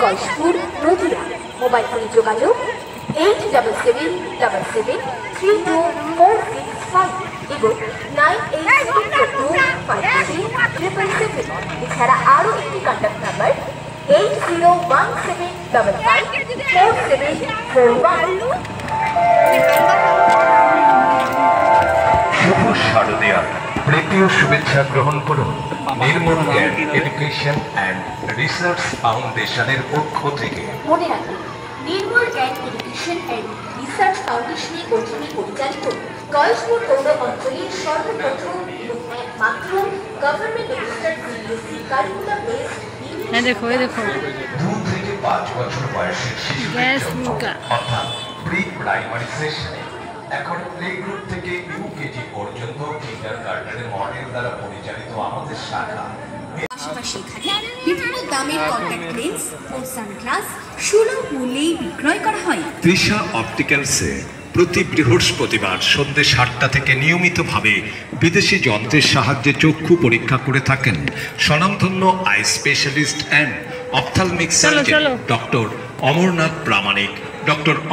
Gayeshpur, Nadia. Mobile ফোনে যোগাযোগ 8777324665 এবং 9862537777। এছাড়া আরও একটি কন্ট্যাক্ট নাম্বার 8017554741। শুভ শারদীয়া, প্রীতীয় শুভেচ্ছা গ্রহণ করুন নির্মল জ্ঞান এডুকেশন অ্যান্ড রিসার্চ ফাউন্ডেশনের পক্ষ থেকে। মনে রাখবেন, নির্মল জ্ঞান এডুকেশন অ্যান্ড রিসার্চ ফাউন্ডেশনের অধীনে পরিচালিত গয়েশপুর পৌর অঞ্চলের সর্বপ্রথম এবং একমাত্র government registered CBSE curriculum based দেখো 2 থেকে 5 বছর বয়সী শিশুদের অর্থাৎ প্রি প্রাইমারি সেশনে এখন প্লে গ্রুপ থেকে ইউকেজি পর্যন্ত কিন্ডারগার্টেনের মডেল দ্বারা পরিচালিত আমাদের শাখা। পাশাপাশি এখানে বিভিন্ন দামের কন্ট্যাক্ট লেন্স ও সানগ্লাস সুলভ মূল্যেই বিক্রয় করা হয়। তৃষা অপটিক্যালসে প্রতি বৃহস্পতিবার সন্ধ্যে 7টা থেকে নিয়মিতভাবে বিদেশি যন্ত্রের সাহায্যে চক্ষু পরীক্ষা করে থাকেন স্বনামধন্য eye specialist and ophthalmic surgeon doctor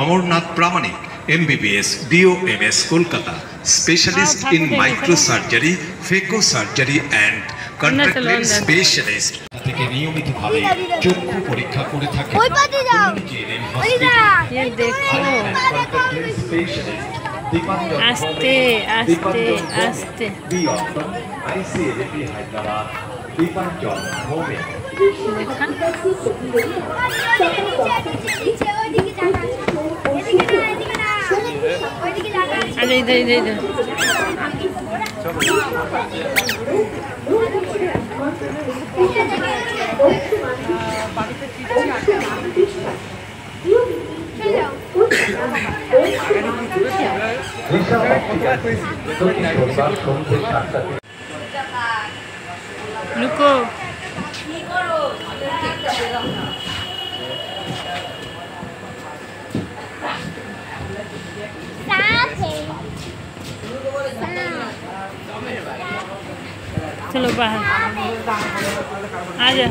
Amarnath Pramanik MBBS DOMS Kolkata, specialist in micro surgery, phaco surgery and contact lens specialist থেকে নিয়মিতভাবে চক্ষু পরীক্ষা করে থাকেন। আস্তে আস্তে আস্তে আরে ইধর লুকো चलो बाहर आ जा।